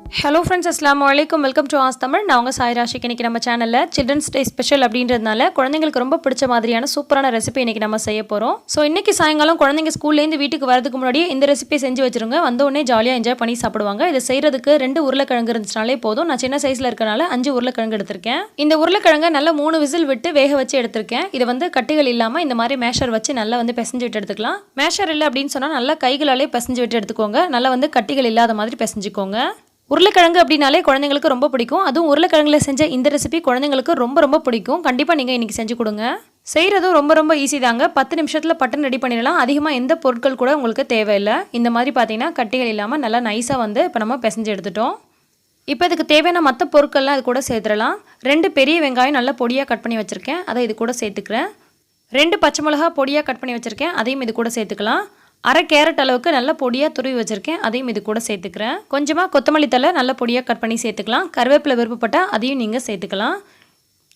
Hello friends, Assalamualaikum. Welcome to Ask Tamil. நான் உங்க சாய் ராஷிக். இன்னைக்கு நம்ம சேனல்ல Children's Day ஸ்பெஷல் அப்படின்றதுனால குழந்தைகளுக்கு ரொம்ப பிடிச்ச மாதிரியான சூப்பரான ரெசிபி இன்னைக்கு நம்ம செய்ய போறோம். சோ இன்னைக்கு சாயங்காலம் குழந்தைங்க ஸ்கூல்ல இருந்து வீட்டுக்கு வரதுக்கு முன்னாடி இந்த ரெசிபி செஞ்சு வச்சிருங்க. வந்த உடனே ஜாலியா என்ஜாய் பண்ணி சாப்பிடுவாங்க. இத செய்யிறதுக்கு 2 உருளைக்கிழங்கு இருந்துச்சுனாலே போதும். நான் சின்ன சைஸ்ல இருக்கனால 5 உருளைக்கிழங்கு எடுத்துர்க்கேன். இந்த உருளைக்கிழங்கை நல்லா 3 விசில் விட்டு வேக வச்சு எடுத்துர்க்கேன். இது வந்து கட்டிகள் இல்லாம இந்த மாதிரி மேஷர் வச்சு நல்லா வந்து பிசைஞ்சு விட்டு எடுத்துக்கலாம். மேஷர் இல்ல அப்படினு சொன்னா நல்லா கைகளாலே பிசைஞ்சு விட்டு எடுத்துக்கோங்க. நல்லா வந்து கட்டிகள் இல்லாத மாதிரி பிசைஞ்சுக்கோங்க. உருளைக்கிழங்கு அப்படினாலே குழந்தைகளுக்கு ரொம்ப பிடிக்கும். அதுவும் உருளைக்கிழங்குல செஞ்ச இந்த ரெசிபி குழந்தைகளுக்கு ரொம்ப பிடிக்கும். கண்டிப்பா நீங்க இன்னைக்கு செஞ்சு கொடுங்க. செய்யறது ரொம்ப ஈஸி தாங்க. 10 நிமிஷத்துல பட்டன் ரெடி பண்ணிடலாம். அதிகமா எந்த பொருட்கள் கூட உங்களுக்கு தேவையில்லை. இந்த மாதிரி பாத்தீங்கன்னா கட்டிகள் இல்லாம நல்லா நைஸா வந்து இப்ப நம்ம பிசைஞ்சு எடுத்துட்டோம். இப்போ இதுக்கு தேவையான மற்ற பொருட்கள்லாம் இது கூட சேர்த்துடலாம். 2 பெரிய வெங்காயம் நல்லா பொடியா கட் பண்ணி வச்சிருக்கேன். அதை இது கூட சேர்த்துக்கிறேன். 2 பச்சை மிளகாய் பொடியா கட் பண்ணி வச்சிருக்கேன். அதையும் இது கூட சேர்த்துக்கலாம். அரை கேரட் அளவுக்கு நல்ல பொடியா துருவி வச்சிருக்கேன். அதையும் இது கூட சேர்த்துக்கிறேன். கொஞ்சமா கொத்தமல்லி தழை நல்ல பொடியா கட் பண்ணி சேர்த்துக்கலாம். கருவேப்பிலை விருப்பப்பட்டா அதையும் நீங்க சேர்த்துக்கலாம்.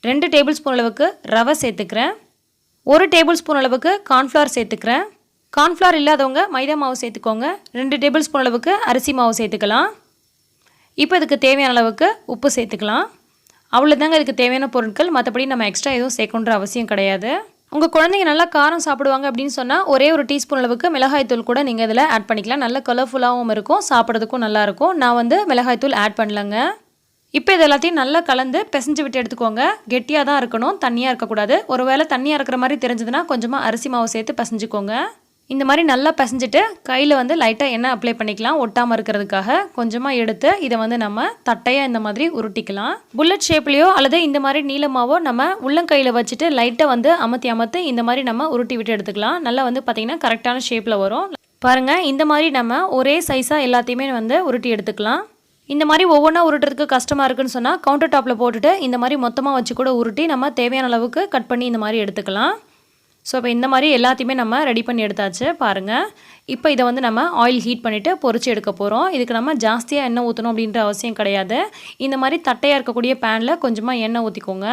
2 டேபிள் ஸ்பூன் அளவுக்கு ரவை சேர்த்துக்கிறேன். 1 டேபிள் ஸ்பூன் அளவுக்கு கார்ன்ஃப்ளவர் சேர்த்துக்கிறேன். கார்ன்ஃப்ளவர் இல்லாதவங்க மைதா மாவு சேர்த்துக்கோங்க. 2 டேபிள் ஸ்பூன் அளவுக்கு அரிசி மாவு சேர்த்துக்கலாம். இப்போ இதுக்கு தேவையான அளவுக்கு உப்பு சேர்த்துக்கலாம். அவ்வளவுதாங்க இதுக்கு தேவையான பொருட்கள். மற்றபடி நம்ம எக்ஸ்ட்ரா எதுவும் சேர்க்கணும்ன்ற அவசியம் கிடையாது. உங்க குழந்தைங்க நல்லா காரம் சாப்பிடுவாங்க அப்படினு சொன்னா ஒரே ஒரு டீஸ்பூன் அளவுக்கு மிளகாய் தூள் கூட நீங்க இதல ஆட் பண்ணிக்கலாம். நல்ல கலர்ஃபுல்லாவும் இருக்கும். சாப்பிடுறதுக்கும் நல்லா இருக்கும். நான் வந்து மிளகாய் தூள் ஆட் பண்ணலங்க. இப்போ இது எல்லாத்தையும் நல்லா கலந்து பிசைஞ்சு விட்டு எடுத்துக்கோங்க. கெட்டியா தான் இருக்கணும். தண்ணியா இருக்க கூடாது. ஒருவேளை தண்ணியா இருக்கிற மாதிரி தெரிஞ்சதுனா கொஞ்சமா அரிசி மாவு சேர்த்து பிசைஞ்சுக்கோங்க. இந்த மாதிரி நல்லா பிசைஞ்சிட்டு கையில வந்து லைட்டா எண்ணெய் அப்ளை பண்ணிக்கலாம். ஒட்டாம இருக்கிறதுக்காக கொஞ்சமா எடுத்து இத வந்து நம்ம தட்டையா இந்த மாதிரி உருட்டிக்கலாம். புல்லட் ஷேப்லயோ அல்லது இந்த மாதிரி நீளமாவோ நம்ம உள்ளங்கையில வச்சிட்டு லைட்டா வந்து அமத்தி இந்த மாதிரி நம்ம உருட்டி விட்டு எடுத்துக்கலாம். நல்லா வந்து பாத்தீங்கன்னா கரெக்ட்டான ஷேப்ல வரும். பாருங்க இந்த மாதிரி நம்ம ஒரே சைஸா எல்லாத்தையுமே வந்து உருட்டி எடுத்துக்கலாம். இந்த மாதிரி ஒவ்வொண்ணா உருட்டுறதுக்கு கஷ்டமா இருக்குன்னு சொன்னா கவுண்டர் டாப்ல போட்டுட்டு இந்த மாதிரி மொத்தமா வச்சு கூட உருட்டி நம்ம தேவையான அளவுக்கு கட் பண்ணி இந்த மாதிரி எடுத்துக்கலாம். ஸோ இப்போ இந்த மாதிரி எல்லாத்தையுமே நம்ம ரெடி பண்ணி எடுத்தாச்சு பாருங்கள். இப்போ இதை வந்து நம்ம ஆயில் ஹீட் பண்ணிவிட்டு பொரிச்சு எடுக்க போகிறோம். இதுக்கு நம்ம ஜாஸ்தியாக எண்ணெய் ஊற்றணும் அப்படின்ற அவசியம் கிடையாது. இந்த மாதிரி தட்டையாக இருக்கக்கூடிய பேனில் கொஞ்சமாக எண்ணெய் ஊற்றிக்கோங்க.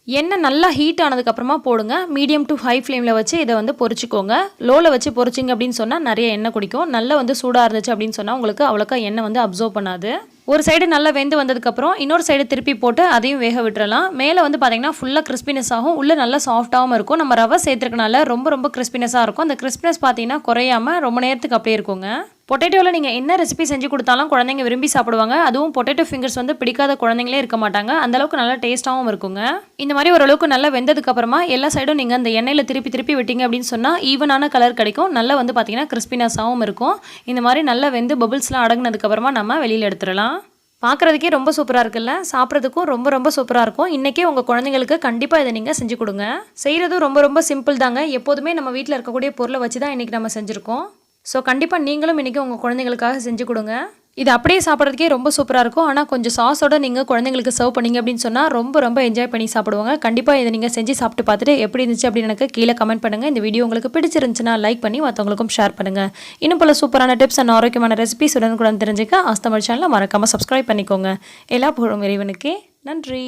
எண்ணெய் நல்லா ஹீட் ஆனதுக்கப்புறமா போடுங்க. மீடியம் டு ஹை ஃப்ளேமில் வச்சு இதை வந்து பொரிச்சிக்கோங்க. லோவில் வச்சு பொரிச்சிங்க அப்படின்னு சொன்னால் நிறைய எண்ணெய் குடிக்கும். நல்லா வந்து சூடாக இருந்துச்சு அப்படின்னு சொன்னால் உங்களுக்கு அவ்வளோக்கா எண்ணெய் வந்து அப்சர்வ் பண்ணாது. ஒரு சைடு நல்லா வெந்து வந்ததுக்கப்புறம் இன்னொரு சைடு திருப்பி போட்டு அதையும் வேக விட்டுறலாம். மேலே வந்து பார்த்தீங்கன்னா ஃபுல்லாக கிறிஸ்பினஸ் ஆகும். உள்ளே நல்லா சாஃப்டாகவும் இருக்கும். நம்ம ரவை சேர்த்துருக்கனால ரொம்ப கிறிஸ்பினஸாக இருக்கும். அந்த கிறிஸ்பினஸ் பார்த்தீங்கன்னா குறையாமல் ரொம்ப நேரத்துக்கு அப்படியே இருக்குங்க. பொட்டேட்டோவில் நீங்கள் என்ன ரெசிபி செஞ்சு கொடுத்தாலும் குழந்தைங்க விரும்பி சாப்பிடுவாங்க. அதுவும் பொட்டேட்டோ ஃபிங்கர்ஸ் வந்து பிடிக்காத குழந்தைங்களே இருக்க மாட்டாங்க. அந்தளவுக்கு நல்லா டேஸ்ட்டாகவும் இருக்குங்க. இந்த மாதிரி ஓரளவுக்கு நல்லா வெந்ததுக்கப்புறமா எல்லா சைடும் நீங்கள் அந்த எண்ணெயில் திருப்பி விட்டீங்க அப்படின்னு சொன்னால் ஈவனான கலர் கிடைக்கும். நல்லா வந்து பார்த்தீங்கன்னா கிறிஸ்பினஸாகவும் இருக்கும். இந்த மாதிரி நல்லா வெந்து பபிள்ஸ்லாம் அடங்கினதுக்கப்புறமா நம்ம வெளியில் எடுத்துடலாம். பார்க்குறதுக்கே ரொம்ப சூப்பராக இருக்குல்ல. சாப்பிட்றதுக்கும் ரொம்ப சூப்பராக இருக்கும். இன்றைக்கே உங்கள் குழந்தைங்களுக்கு கண்டிப்பாக இதை நீங்கள் செஞ்சு கொடுங்க. செய்கிறதும் ரொம்ப சிம்பிள் தாங்க. எப்போதுமே நம்ம வீட்டில் இருக்கக்கூடிய பொருளை வச்சு தான் இன்றைக்கி நம்ம செஞ்சுருக்கோம். ஸோ கண்டிப்பாக நீங்களும் இன்றைக்கி உங்கள் குழந்தைங்களுக்காக செஞ்சு கொடுங்க. இது அப்படியே சாப்பிட்றதுக்கே ரொம்ப சூப்பராக இருக்கும். ஆனால் கொஞ்சம் சாஸோட நீங்கள் குழந்தைங்களுக்கு சர்வ் பண்ணிங்க அப்படின்னு சொன்னால் ரொம்ப என்ஜாய் பண்ணி சாப்பிடுவாங்க. கண்டிப்பாக இதை நீங்கள் செஞ்சு சாப்பிட்டு பார்த்துட்டு எப்படி இருந்துச்சு அப்படின்னு எனக்கு கீழே கமெண்ட் பண்ணுங்கள். இந்த வீடியோ உங்களுக்கு பிடிச்சிருந்துச்சுன்னா லைக் பண்ணி மற்றவங்களுக்கும் ஷேர் பண்ணுங்கள். இன்னும் போல சூப்பரான டிப்ஸ் அண்ட் ஆரோக்கியமான ரெசிபிஸ் உடனுக்குடன் தெரிஞ்சுக்க ஆஸ்தமிழ் சேனலை மறக்காமல் சப்ஸ்கிரைப் பண்ணிக்கோங்க. எல்லா புகழும் இறைவனுக்கே. நன்றி.